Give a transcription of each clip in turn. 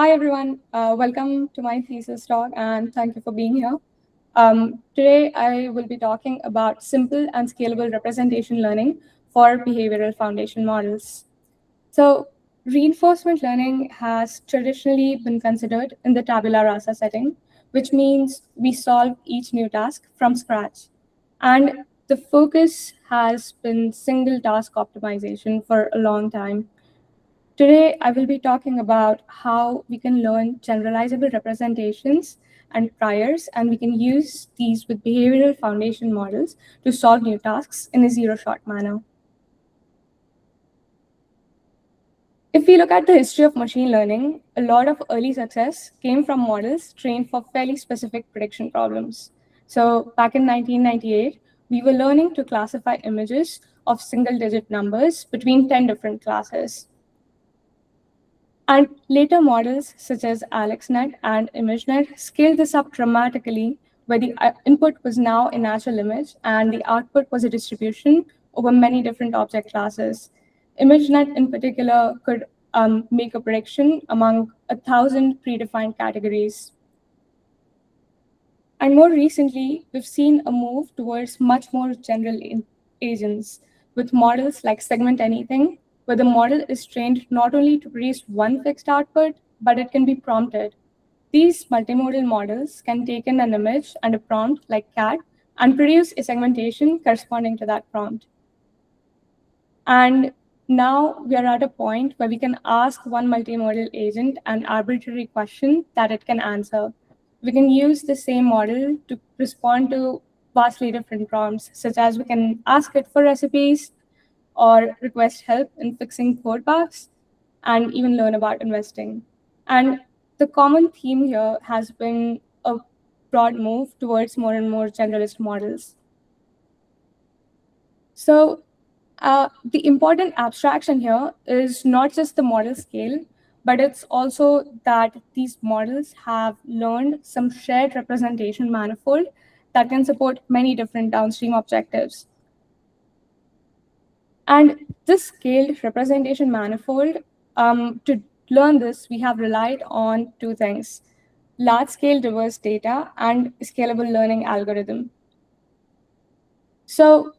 Hi, everyone. Welcome to my thesis talk, and thank you for being here. Today, I will be talking about simple and scalable representation learning for behavioral foundation models. So, reinforcement learning has traditionally been considered in the tabula rasa setting, which means we solve each new task from scratch. And the focus has been single task optimization for a long time. Today, I will be talking about how we can learn generalizable representations and priors, and we can use these with behavioral foundation models to solve new tasks in a zero-shot manner. If we look at the history of machine learning, a lot of early success came from models trained for fairly specific prediction problems. So back in 1998, we were learning to classify images of single-digit numbers between 10 different classes. And later models such as AlexNet and ImageNet scaled this up dramatically, where the input was now a natural image and the output was a distribution over many different object classes. ImageNet in particular could make a prediction among 1,000 predefined categories. And more recently, we've seen a move towards much more general agents with models like Segment Anything, where the model is trained not only to produce one fixed output, but it can be prompted. These multimodal models can take in an image and a prompt like cat and produce a segmentation corresponding to that prompt. And now we are at a point where we can ask one multimodal agent an arbitrary question that it can answer. We can use the same model to respond to vastly different prompts, such as we can ask it for recipes or request help in fixing code bugs and even learn about investing. And the common theme here has been a broad move towards more and more generalist models. So the important abstraction here is not just the model scale, but it's also that these models have learned some shared representation manifold that can support many different downstream objectives. And this scaled representation manifold, to learn this, we have relied on two things: large-scale diverse data and scalable learning algorithm. So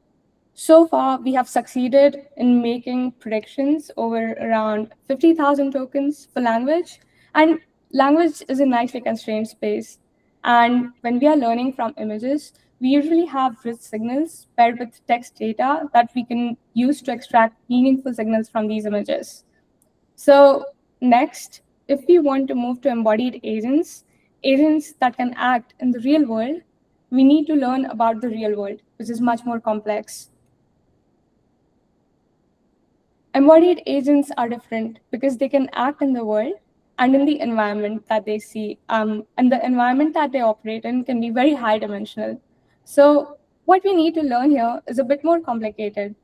far, we have succeeded in making predictions over around 50,000 tokens for language. And language is a nicely constrained space. And when we are learning from images, we usually have rich signals paired with text data that we can use to extract meaningful signals from these images. So next, if we want to move to embodied agents, agents that can act in the real world, we need to learn about the real world, which is much more complex. Embodied agents are different because they can act in the world and in the environment that they see. And the environment that they operate in can be very high dimensional. So what we need to learn here is a bit more complicated.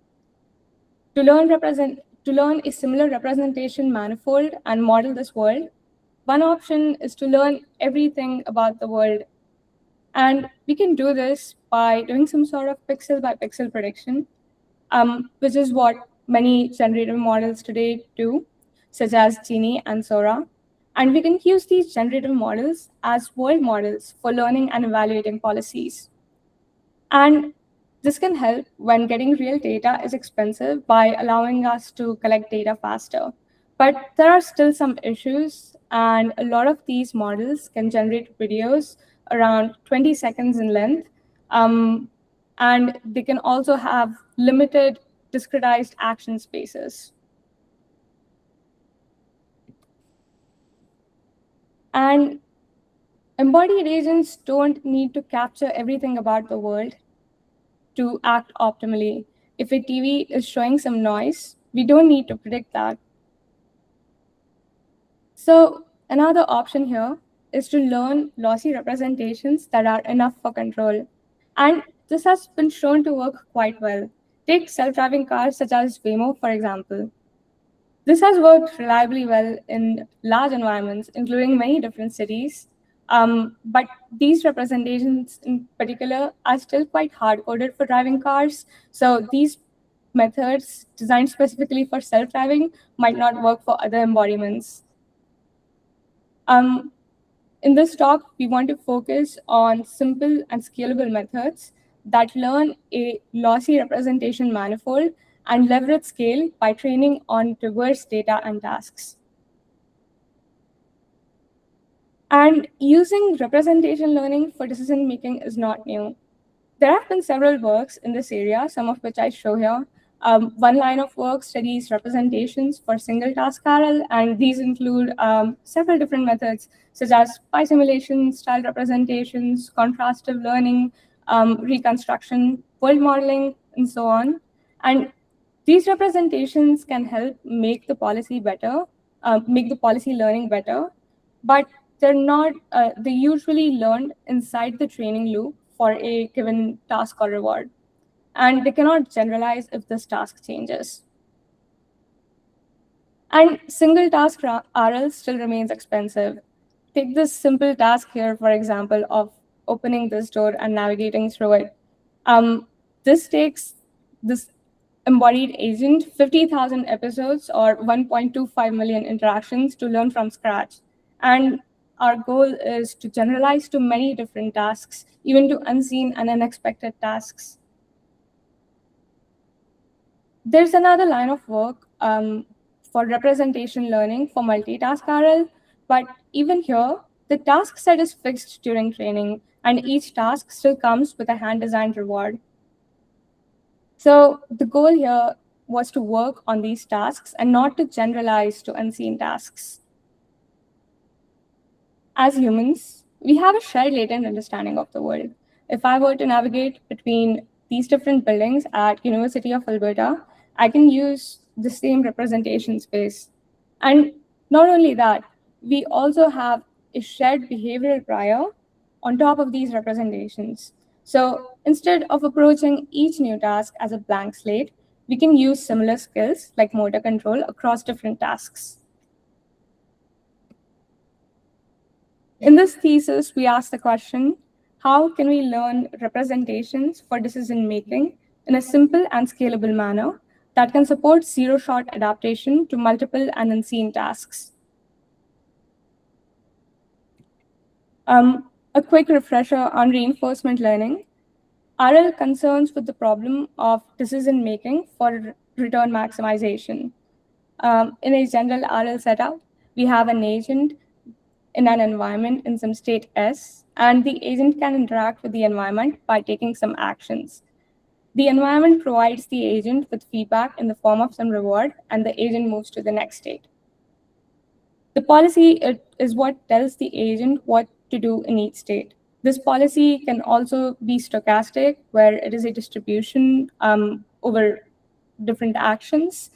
To learn a similar representation manifold and model this world, one option is to learn everything about the world. And we can do this by doing some sort of pixel by pixel prediction, which is what many generative models today do, such as Genie and Sora. And we can use these generative models as world models for learning and evaluating policies. And this can help when getting real data is expensive by allowing us to collect data faster. But there are still some issues, and a lot of these models can generate videos around 20 seconds in length. And they can also have limited discretized action spaces. And embodied agents don't need to capture everything about the world to act optimally. If a TV is showing some noise, we don't need to predict that. So another option here is to learn lossy representations that are enough for control. And this has been shown to work quite well. Take self-driving cars such as Waymo, for example. This has worked reliably well in large environments, including many different cities. But these representations in particular are still quite hard-coded for driving cars. So these methods designed specifically for self-driving might not work for other embodiments. In this talk, we want to focus on simple and scalable methods that learn a lossy representation manifold and leverage scale by training on diverse data and tasks. And using representation learning for decision making is not new. There have been several works in this area, some of which I show here. One line of work studies representations for single task RL, and these include several different methods, such as pie simulation, style representations, contrastive learning, reconstruction, world modeling, and so on. And these representations can help make the policy better, make the policy learning better, but they usually learned inside the training loop for a given task or reward. And they cannot generalize if this task changes. And single task RL still remains expensive. Take this simple task here, for example, of opening this door and navigating through it. This takes this embodied agent 50,000 episodes or 1.25 million interactions to learn from scratch. And our goal is to generalize to many different tasks, even to unseen and unexpected tasks. There's another line of work for representation learning for multitask RL, but even here, the task set is fixed during training, and each task still comes with a hand-designed reward. So the goal here was to work on these tasks and not to generalize to unseen tasks. As humans, we have a shared latent understanding of the world. If I were to navigate between these different buildings at University of Alberta, I can use the same representation space. And not only that, we also have a shared behavioral prior on top of these representations. So instead of approaching each new task as a blank slate, we can use similar skills like motor control across different tasks. In this thesis, we asked the question, how can we learn representations for decision-making in a simple and scalable manner that can support zero-shot adaptation to multiple and unseen tasks? A quick refresher on reinforcement learning. RL concerns with the problem of decision-making for return maximization. In a general RL setup, we have an agent in an environment in some state S, and the agent can interact with the environment by taking some actions. The environment provides the agent with feedback in the form of some reward, and the agent moves to the next state. The policy is what tells the agent what to do in each state. This policy can also be stochastic, where it is a distribution over different actions.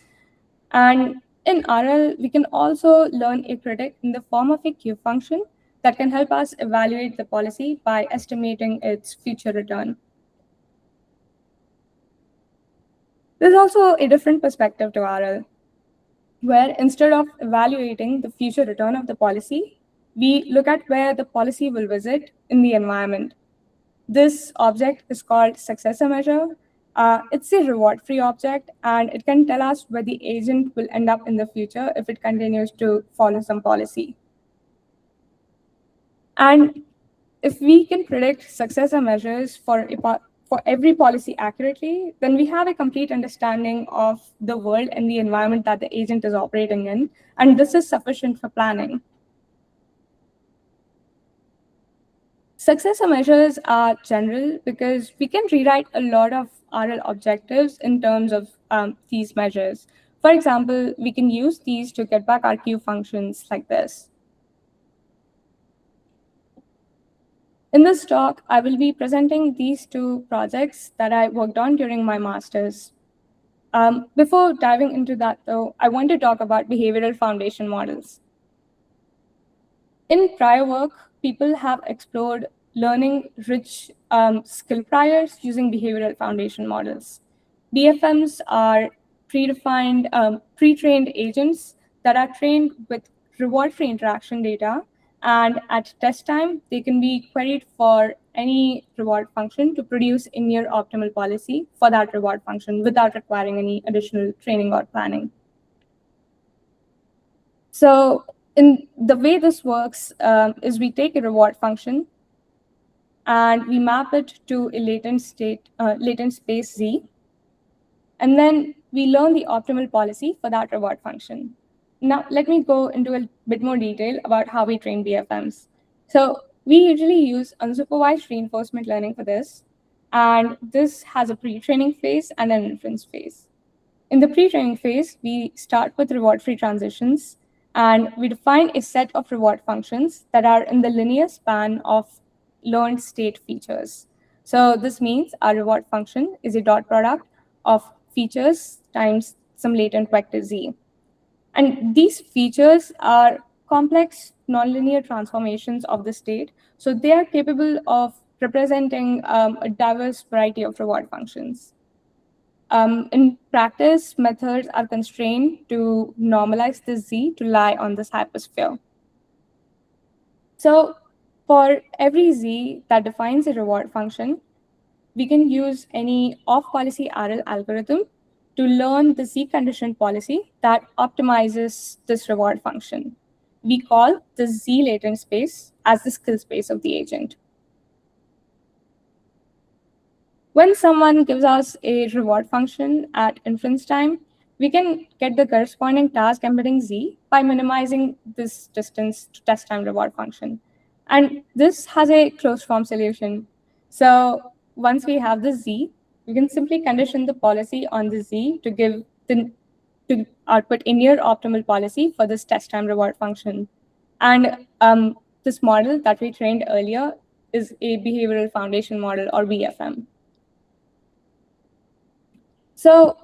And in RL, we can also learn a predict in the form of a Q function that can help us evaluate the policy by estimating its future return. There's also a different perspective to RL, where instead of evaluating the future return of the policy, we look at where the policy will visit in the environment. This object is called successor measure. It's a reward-free object, and it can tell us where the agent will end up in the future if it continues to follow some policy. And if we can predict successor measures for every policy accurately, then we have a complete understanding of the world and the environment that the agent is operating in, and this is sufficient for planning. Successor measures are general because we can rewrite a lot of RL objectives in terms of these measures. For example, we can use these to get back our Q functions like this. In this talk, I will be presenting these two projects that I worked on during my master's. Before diving into that, though, I want to talk about behavioral foundation models. In prior work, people have explored learning rich skill priors using behavioral foundation models. BFMs are predefined, pre-trained agents that are trained with reward-free interaction data, and at test time, they can be queried for any reward function to produce a near optimal policy for that reward function without requiring any additional training or planning. So In the way this works is we take a reward function and we map it to a latent space Z, and then we learn the optimal policy for that reward function. Now, let me go into a bit more detail about how we train BFMs. So we usually use unsupervised reinforcement learning for this, and this has a pre-training phase and an inference phase. In the pre-training phase, we start with reward-free transitions, and we define a set of reward functions that are in the linear span of learned state features. So this means our reward function is a dot product of features times some latent vector z. And these features are complex nonlinear transformations of the state. So they are capable of representing a diverse variety of reward functions. In practice, methods are constrained to normalize this z to lie on this hypersphere. So for every z that defines a reward function, we can use any off-policy RL algorithm to learn the z-conditioned policy that optimizes this reward function. We call the z latent space as the skill space of the agent. When someone gives us a reward function at inference time, we can get the corresponding task embedding z by minimizing this distance to test time reward function. And this has a closed form solution. So once we have the z, we can simply condition the policy on the z to output a near optimal policy for this test time reward function. And this model that we trained earlier is a behavioral foundation model, or BFM. So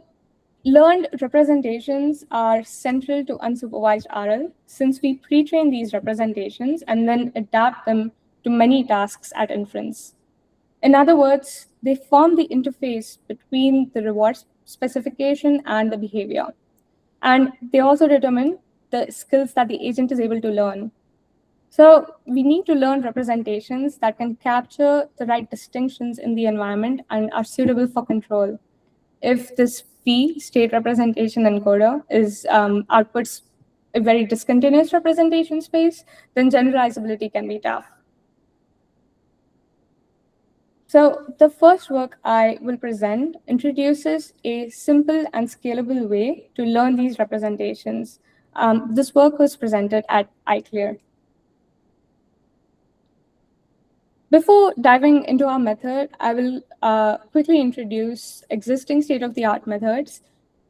learned representations are central to unsupervised RL since we pre-train these representations and then adapt them to many tasks at inference. In other words, they form the interface between the reward specification and the behavior. And they also determine the skills that the agent is able to learn. So we need to learn representations that can capture the right distinctions in the environment and are suitable for control. If this phi state representation encoder outputs a very discontinuous representation space, then generalizability can be tough. So the first work I will present introduces a simple and scalable way to learn these representations. This work was presented at iClear. Before diving into our method, I will quickly introduce existing state-of-the-art methods.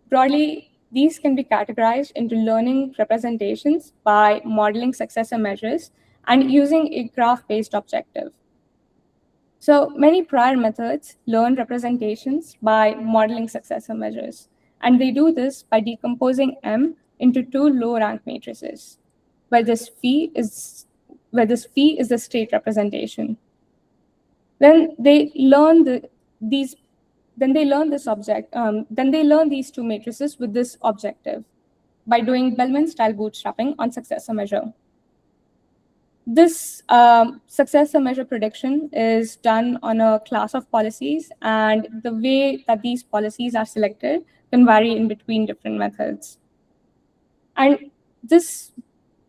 Broadly, these can be categorized into learning representations by modeling successor measures and using a graph-based objective. So many prior methods learn representations by modeling successor measures, and they do this by decomposing M into two low-rank matrices, where this phi is the state representation. Then they learn these two matrices with this objective by doing Bellman-style bootstrapping on successor measure. This successor measure prediction is done on a class of policies, and the way that these policies are selected can vary in between different methods. And this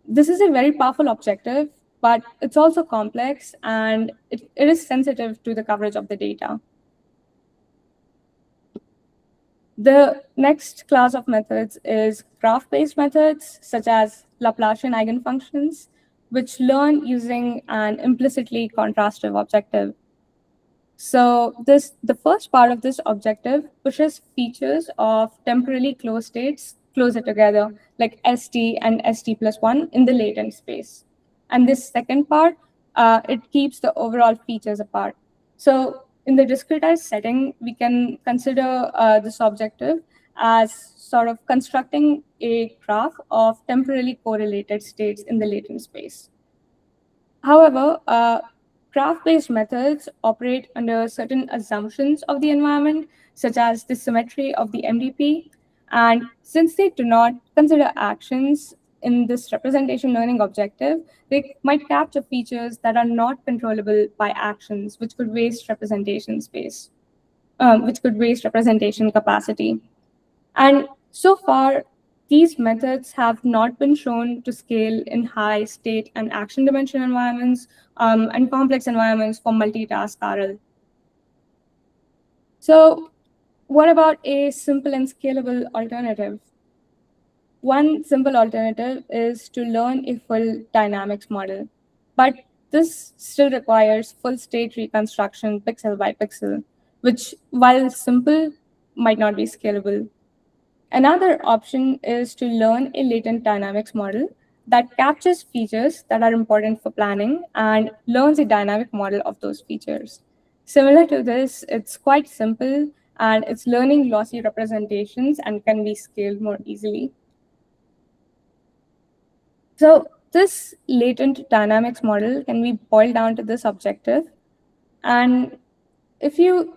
is a very powerful objective, but it's also complex, and it is sensitive to the coverage of the data. The next class of methods is graph-based methods, such as Laplacian eigenfunctions, which learn using an implicitly contrastive objective. So the first part of this objective pushes features of temporally closed states closer together, like ST and ST plus 1 in the latent space. And this second part, it keeps the overall features apart. So in the discretized setting, we can consider this objective as sort of constructing a graph of temporally correlated states in the latent space. However, graph-based methods operate under certain assumptions of the environment, such as the symmetry of the MDP. And since they do not consider actions in this representation learning objective, they might capture features that are not controllable by actions, which could waste representation space, which could waste representation capacity. And so far, these methods have not been shown to scale in high state and action dimension environments and complex environments for multitask RL. So what about a simple and scalable alternative? One simple alternative is to learn a full dynamics model, but this still requires full state reconstruction pixel by pixel, which, while simple, might not be scalable. Another option is to learn a latent dynamics model that captures features that are important for planning and learns a dynamic model of those features. Similar to this, it's quite simple and it's learning lossy representations and can be scaled more easily. So this latent dynamics model can be boiled down to this objective. And if you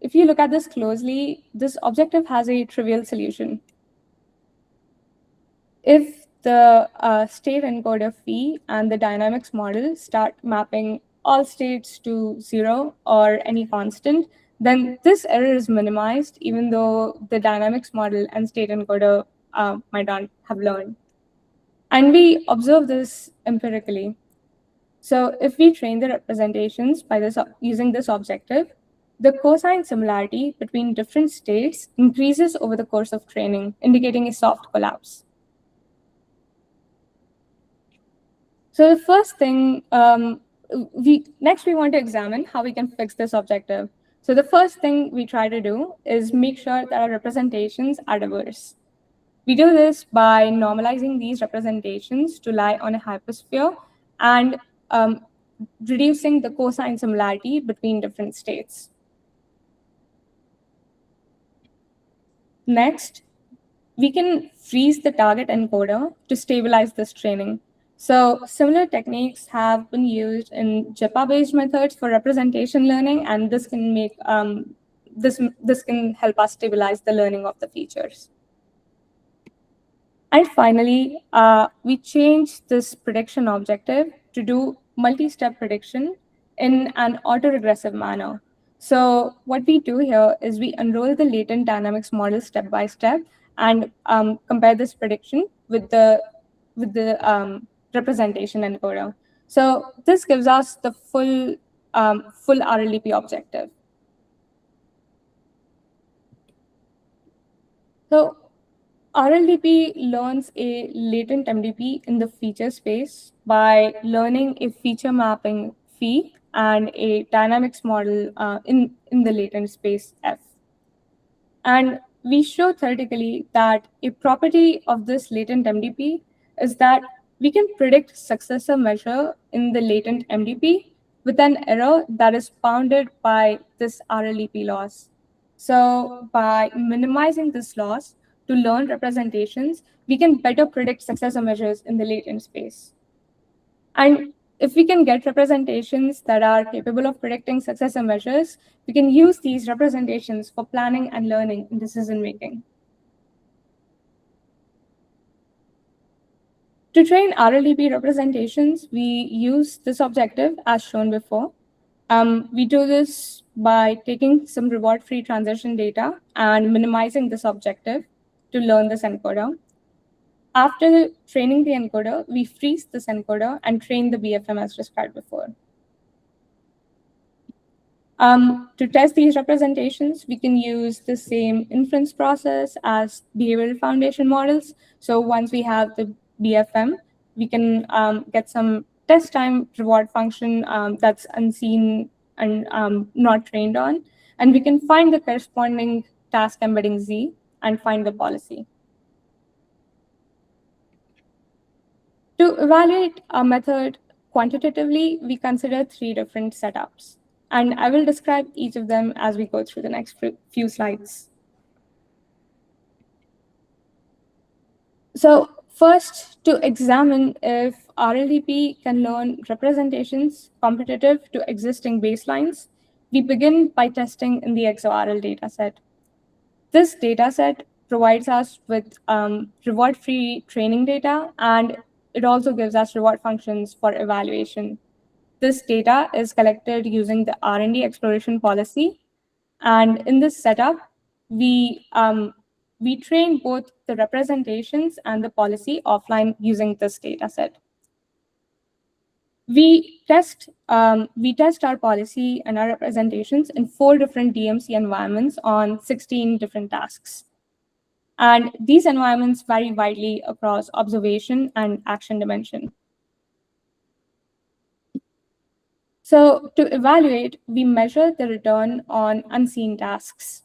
look at this closely, this objective has a trivial solution. If the state encoder phi and the dynamics model start mapping all states to 0 or any constant, then this error is minimized, even though the dynamics model and state encoder might not have learned. And we observe this empirically. So if we train the representations by using this objective, the cosine similarity between different states increases over the course of training, indicating a soft collapse. So the first thing, we want to examine how we can fix this objective. So the first thing we try to do is make sure that our representations are diverse. We do this by normalizing these representations to lie on a hypersphere and reducing the cosine similarity between different states. Next, we can freeze the target encoder to stabilize this training. So similar techniques have been used in JEPA-based methods for representation learning, and this can make this can help us stabilize the learning of the features. And finally, we change this prediction objective to do multi-step prediction in an autoregressive manner. So what we do here is we unroll the latent dynamics model step by step and compare this prediction with the representation encoder. So this gives us the full RLDP objective. So RLDP learns a latent MDP in the feature space by learning a feature mapping phi and a dynamics model in the latent space F. And we show theoretically that a property of this latent MDP is that we can predict successor measure in the latent MDP with an error that is bounded by this RLDP loss. So by minimizing this loss to learn representations, we can better predict successor measures in the latent space. And if we can get representations that are capable of predicting successor measures, we can use these representations for planning and learning in decision making. To train RLDP representations, we use this objective as shown before. We do this by taking some reward-free transition data and minimizing this objective to learn this encoder. After training the encoder, we freeze this encoder and train the BFM as described before. To test these representations, we can use the same inference process as behavioral foundation models. So once we have the BFM, we can get some test time reward function that's unseen and not trained on. And we can find the corresponding task embedding Z and find the policy. To evaluate a method quantitatively, we consider 3 different setups. And I will describe each of them as we go through the next few slides. So first, to examine if RLDP can learn representations competitive to existing baselines, we begin by testing in the EXO-RL dataset. This dataset provides us with reward-free training data, and it also gives us reward functions for evaluation. This data is collected using the R&D exploration policy. And in this setup, we we train both the representations and the policy offline using this data set. We test our policy and our representations in 4 different DMC environments on 16 different tasks. And these environments vary widely across observation and action dimension. So to evaluate, we measure the return on unseen tasks.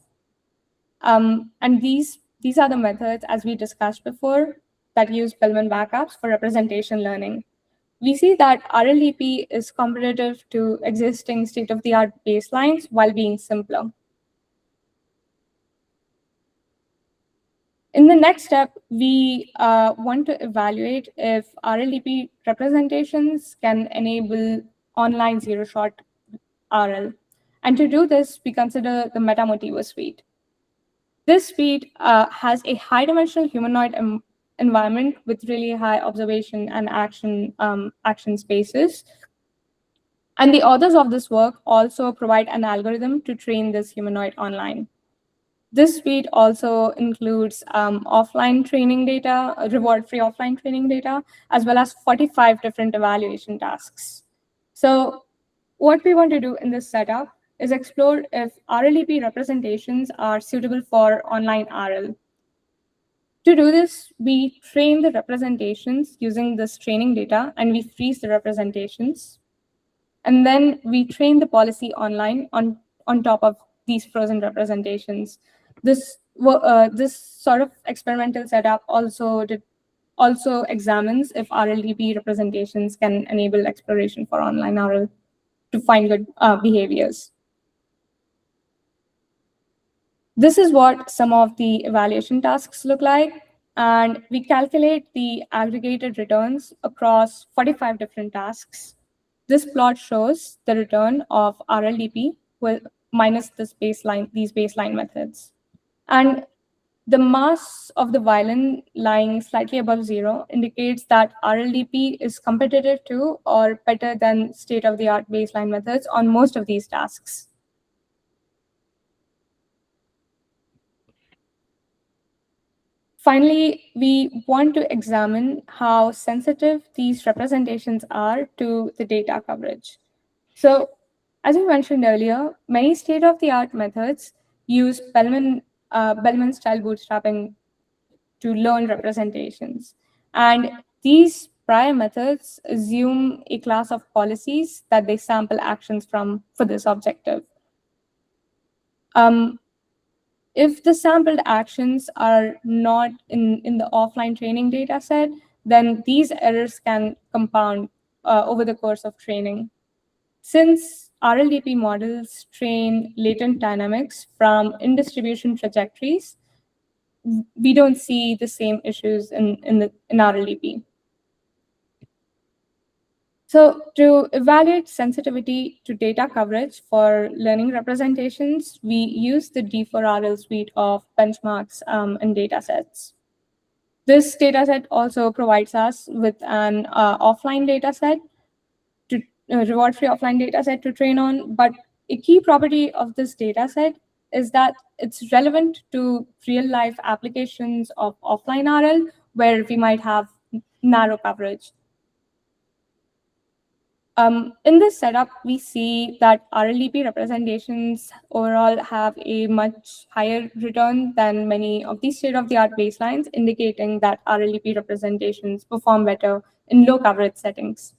And these are the methods, as we discussed before, that use Bellman backups for representation learning. We see that RLDP is competitive to existing state-of-the-art baselines while being simpler. In the next step, we want to evaluate if RLDP representations can enable online zero-shot RL. And to do this, we consider the MetaMotivo suite. This suite has a high-dimensional humanoid environment with really high observation and action spaces. And the authors of this work also provide an algorithm to train this humanoid online. This suite also includes offline training data, reward-free offline training data, as well as 45 different evaluation tasks. So what we want to do in this setup is explore if RLEP representations are suitable for online RL. To do this, we train the representations using this training data, and we freeze the representations. And then we train the policy online on top of these frozen representations. This sort of experimental setup also examines if RLDP representations can enable exploration for online RL to find good behaviors. This is what some of the evaluation tasks look like. And we calculate the aggregated returns across 45 different tasks. This plot shows the return of RLDP minus these baseline methods. And the mass of the violin lying slightly above 0 indicates that RLDP is competitive to or better than state-of-the-art baseline methods on most of these tasks. Finally, we want to examine how sensitive these representations are to the data coverage. So, as we mentioned earlier, many state-of-the-art methods use Bellman-style bootstrapping to learn representations. And these prior methods assume a class of policies that they sample actions from for this objective. If the sampled actions are not in the offline training data set, then these errors can compound over the course of training. Since RLDP models train latent dynamics from in-distribution trajectories, we don't see the same issues in RLDP. So to evaluate sensitivity to data coverage for learning representations, we use the D4RL suite of benchmarks and datasets. This dataset also provides us with an offline dataset, reward-free offline dataset to train on. But a key property of this dataset is that it's relevant to real-life applications of offline RL, where we might have narrow coverage. In this setup, we see that RLDP representations overall have a much higher return than many of these state-of-the-art baselines, indicating that RLDP representations perform better in low coverage settings.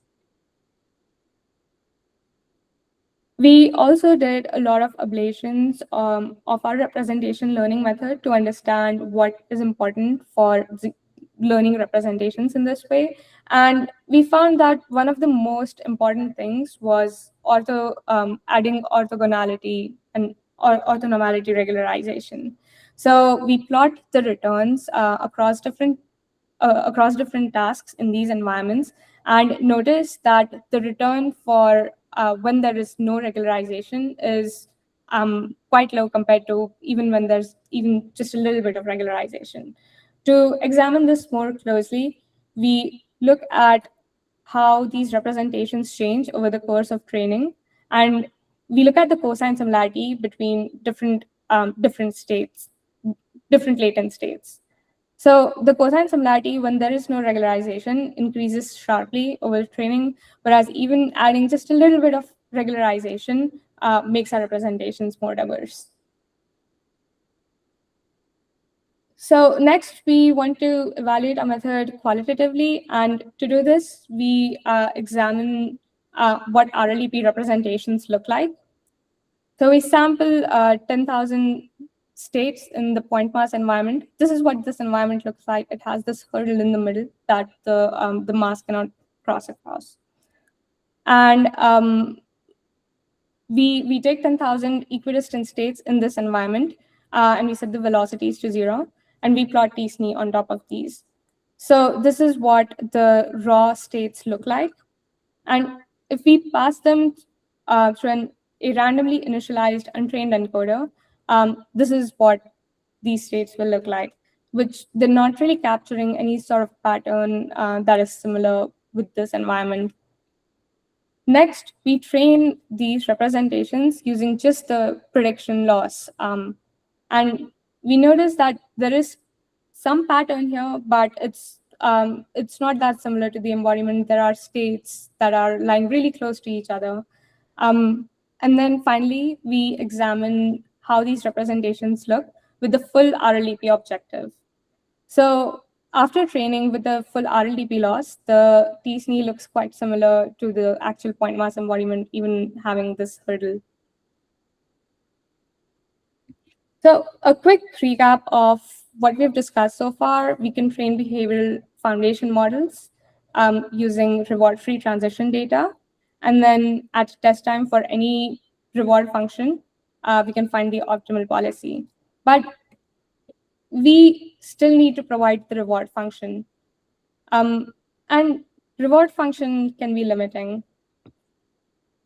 We also did a lot of ablations of our representation learning method to understand what is important for learning representations in this way. And we found that one of the most important things was adding orthogonality and orthonormality regularization. So we plot the returns across different tasks in these environments, and notice that the return for when there is no regularization is quite low compared to even when there's even just a little bit of regularization. To examine this more closely, we look at how these representations change over the course of training, and we look at the cosine similarity between different different latent states. So the cosine similarity, when there is no regularization, increases sharply over training, whereas even adding just a little bit of regularization makes our representations more diverse. So next, we want to evaluate a method qualitatively, and to do this, we examine what RLEP representations look like. So we sample 10,000 states in the point mass environment. This is what this environment looks like. It has this hurdle in the middle that the mass cannot cross across. And we take 10,000 equidistant states in this environment, and we set the velocities to 0, and we plot t-SNE on top of these. So this is what the raw states look like. And if we pass them through a randomly initialized untrained encoder, this is what these states will look like, which they're not really capturing any sort of pattern that is similar with this environment. Next, we train these representations using just the prediction loss. And we notice that there is some pattern here, but it's not that similar to the embodiment. There are states that are lying really close to each other. And then finally, we examine how these representations look with the full RLEP objective. So after training with the full RLDP loss, the t-SNE looks quite similar to the actual point mass embodiment, even having this hurdle. So a quick recap of what we've discussed so far. We can train behavioral foundation models using reward-free transition data. And then at test time for any reward function, we can find the optimal policy. But we still need to provide the reward function. And reward function can be limiting.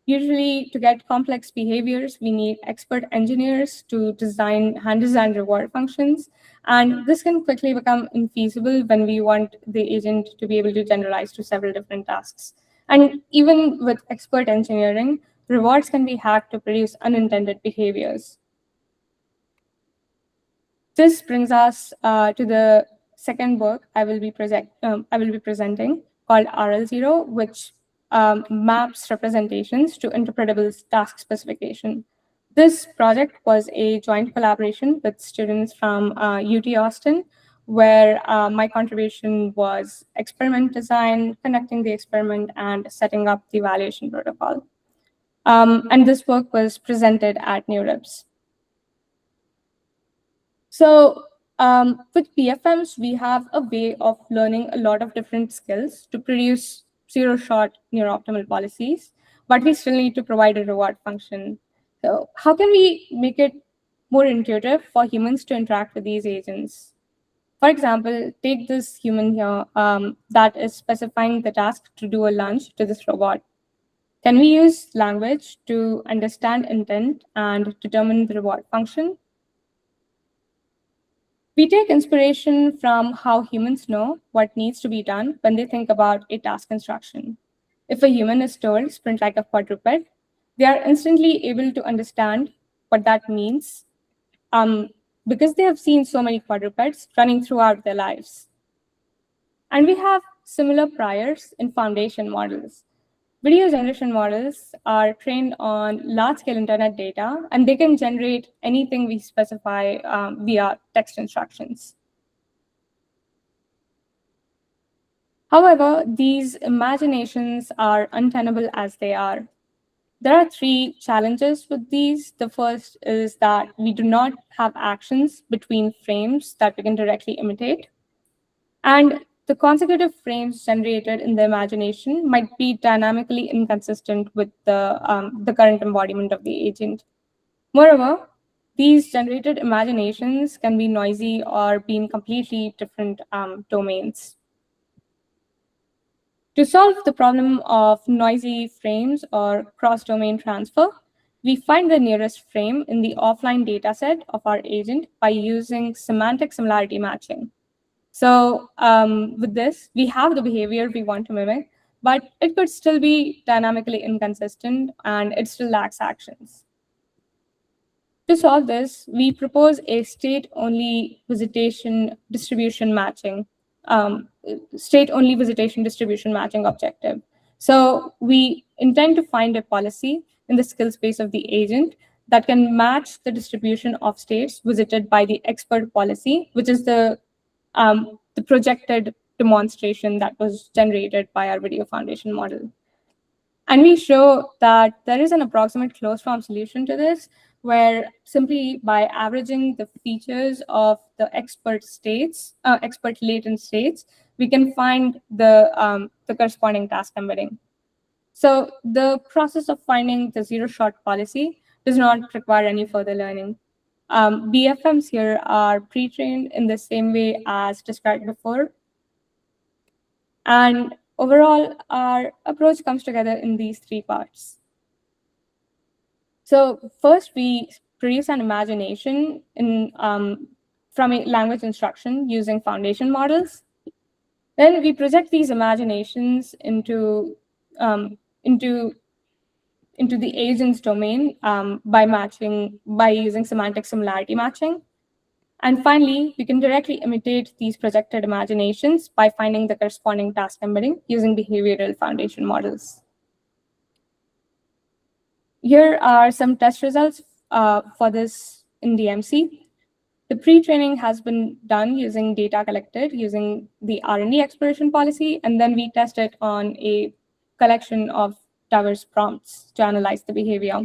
Usually, to get complex behaviors, we need expert engineers to hand-design reward functions. And this can quickly become infeasible when we want the agent to be able to generalize to several different tasks. And even with expert engineering, rewards can be hacked to produce unintended behaviors. This brings us to the second book I will be presenting, called RL0, which maps representations to interpretable task specification. This project was a joint collaboration with students from UT Austin, where my contribution was experiment design, conducting the experiment, and setting up the evaluation protocol. And this work was presented at NeurIPS. So with PFMs, we have a way of learning a lot of different skills to produce zero-shot near-optimal policies, but we still need to provide a reward function. So how can we make it more intuitive for humans to interact with these agents? For example, take this human here that is specifying the task to do a lunge to this robot. Can we use language to understand intent and determine the reward function? We take inspiration from how humans know what needs to be done when they think about a task instruction. If a human is told sprint like a quadruped, they are instantly able to understand what that means because they have seen so many quadrupeds running throughout their lives. And we have similar priors in foundation models. Video generation models are trained on large-scale internet data, and they can generate anything we specify via text instructions. However, these imaginations are untenable as they are. There are three challenges with these. The first is that we do not have actions between frames that we can directly imitate. And the consecutive frames generated in the imagination might be dynamically inconsistent with the current embodiment of the agent. Moreover, these generated imaginations can be noisy or be in completely different domains. To solve the problem of noisy frames or cross-domain transfer, we find the nearest frame in the offline dataset of our agent by using semantic similarity matching. So with this, we have the behavior we want to mimic, but it could still be dynamically inconsistent and it still lacks actions. To solve this, we propose a state-only visitation distribution matching, state-only visitation distribution matching objective. So we intend to find a policy in the skill space of the agent that can match the distribution of states visited by the expert policy, which is the projected demonstration that was generated by our video foundation model. And we show that there is an approximate closed form solution to this, where simply by averaging the features of the expert states, expert latent states, we can find the corresponding task embedding. So the process of finding the zero-shot policy does not require any further learning. BFMs here are pre-trained in the same way as described before. And overall, our approach comes together in these three parts. So first, we produce an imagination from a language instruction using foundation models. Then we project these imaginations into the agent's domain by using semantic similarity matching. And finally, we can directly imitate these projected imaginations by finding the corresponding task embedding using behavioral foundation models. Here are some test results for this in DMC. The pre-training has been done using data collected using the R&D exploration policy, and then we test it on a collection of diverse prompts to analyze the behavior.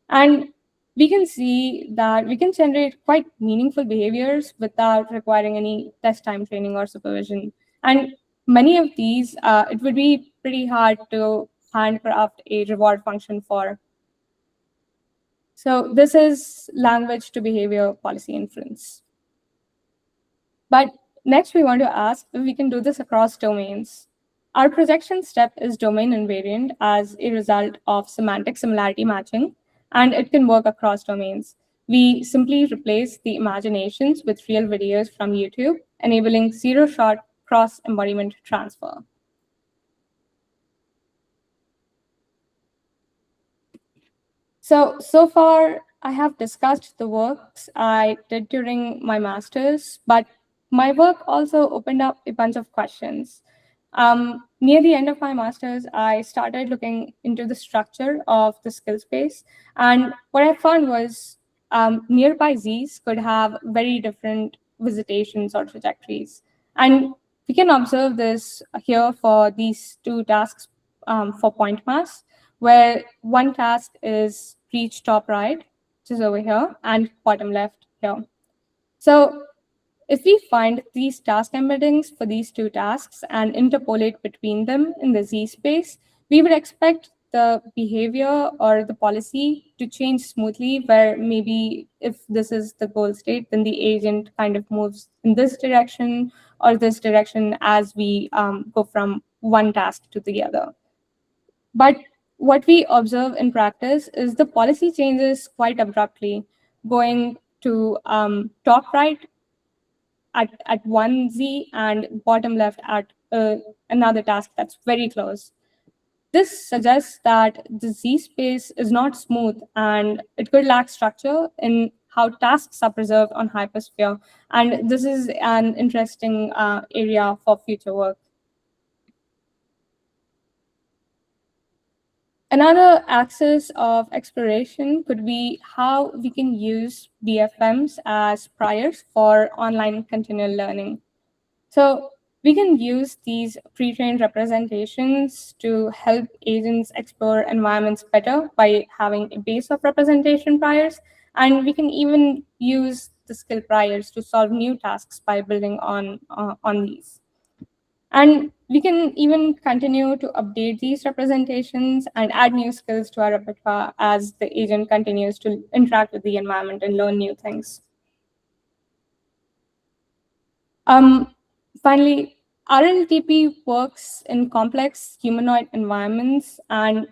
And we can see that we can generate quite meaningful behaviors without requiring any test time training or supervision. And many of these, it would be pretty hard to handcraft a reward function for. So this is language to behavior policy inference. But next, we want to ask if we can do this across domains. Our projection step is domain invariant as a result of semantic similarity matching, and it can work across domains. We simply replace the imaginations with real videos from YouTube, enabling zero-shot cross-embodiment transfer. So far, I have discussed the works I did during my master's, but my work also opened up a bunch of questions. Near the end of my master's, I started looking into the structure of the skill space. And what I found was nearby Z's could have very different visitations or trajectories. And we can observe this here for these two tasks for point mass, where one task is reach top right, which is over here, and bottom left here. So if we find these task embeddings for these two tasks and interpolate between them in the Z space, we would expect the behavior or the policy to change smoothly, where maybe if this is the goal state, then the agent kind of moves in this direction or this direction as we go from one task to the other. But what we observe in practice is the policy changes quite abruptly, going to top right at one Z and bottom left at another task that's very close. This suggests that the Z space is not smooth and it could lack structure in how tasks are preserved on Hypersphere. And this is an interesting area for future work. Another axis of exploration could be how we can use BFMs as priors for online continual learning. So we can use these pre-trained representations to help agents explore environments better by having a base of representation priors. And we can even use the skill priors to solve new tasks by building on these. And we can even continue to update these representations and add new skills to our repertoire as the agent continues to interact with the environment and learn new things. Finally, RLTP works in complex humanoid environments, and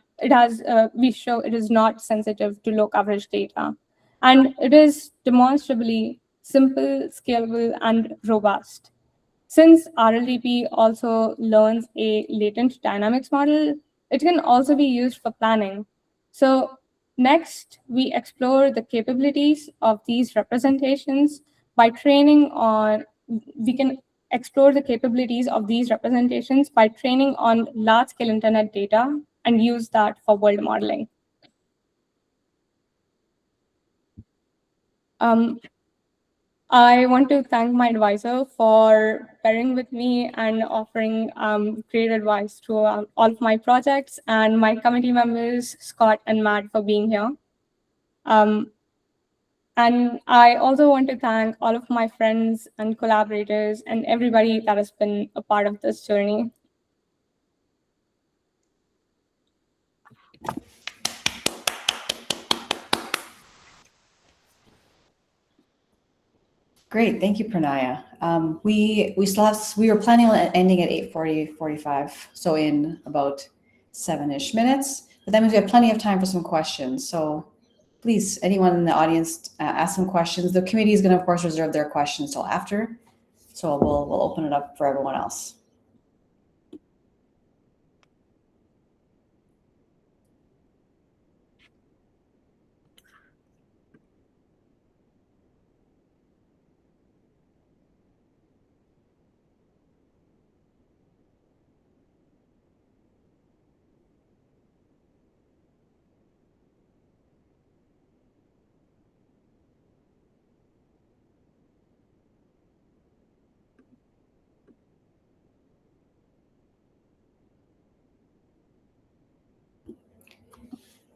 we show it is not sensitive to low coverage data. And it is demonstrably simple, scalable, and robust. Since RLTP also learns a latent dynamics model, it can also be used for planning. So Next, we explore the capabilities of these representations by training on, we can explore the capabilities of these representations by training on large-scale internet data and use that for world modeling. I want to thank my advisor for pairing with me and offering great advice to all of my projects, and my committee members, Scott and Matt, for being here. And I also want to thank all of my friends and collaborators and everybody that has been a part of this journey. Great, thank you, Pranaya. We were planning on ending at 8:45, so in about 7-ish minutes. But that means we have plenty of time for some questions. So please, anyone in the audience, ask some questions. The committee is going to, of course, reserve their questions till after. So we'll open it up for everyone else.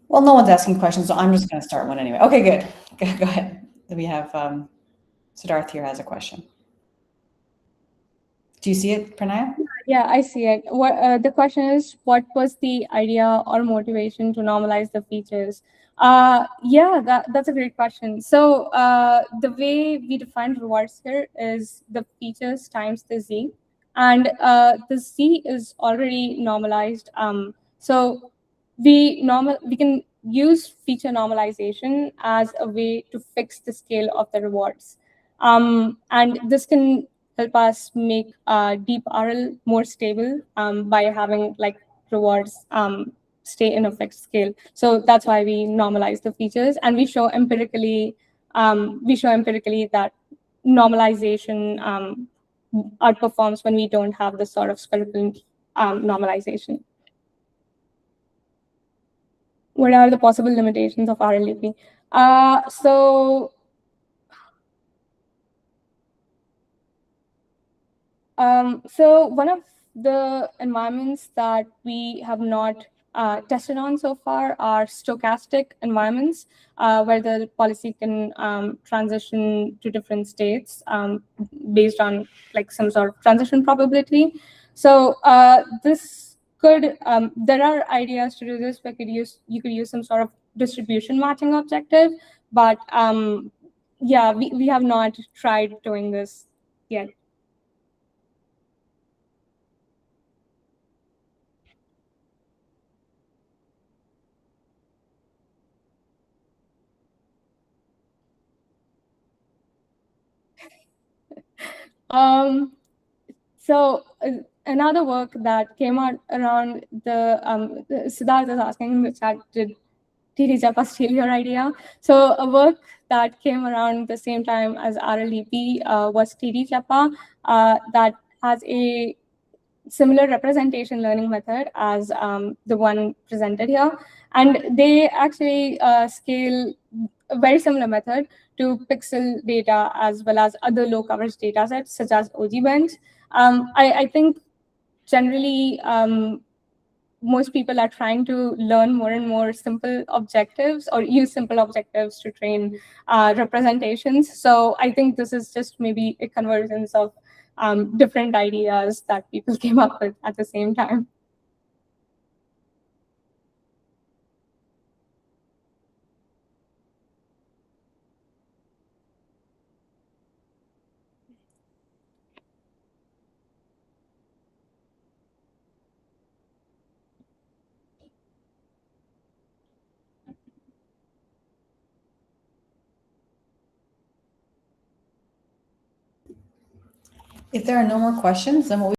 Well, no one's asking questions, so I'm just going to start one anyway. Okay, good. Go ahead. We have Siddharth here has a question. Do you see it, Pranaya? Yeah, I see it. What the question is, what was the idea or motivation to normalize the features? Yeah, that's a great question. So the way we define rewards here is the features times the z, and the z is already normalized. So we can use feature normalization as a way to fix the scale of the rewards, and this can help us make deep RL more stable by having like rewards stay in a fixed scale. So that's why we normalize the features, and we show empirically that normalization outperforms when we don't have this sort of spherical normalization. What are the possible limitations of RLEP? So one of the environments that we have not tested on so far are stochastic environments, where the policy can transition to different states based on like some sort of transition probability. So this could there are ideas to do this. You could use some sort of distribution matching objective, but yeah, we have not tried doing this yet. So another work that came out around Siddharth is asking in the chat, did TD Japa steal your idea? So a work that came around the same time as RLEP was TD Japa that has a similar representation learning method as the one presented here. And they actually scale a very similar method to pixel data as well as other low coverage data sets such as OG bench. I think generally most people are trying to learn more and more simple objectives or use simple objectives to train representations. So I think this is just maybe a convergence of different ideas that people came up with at the same time. If there are no more questions, then what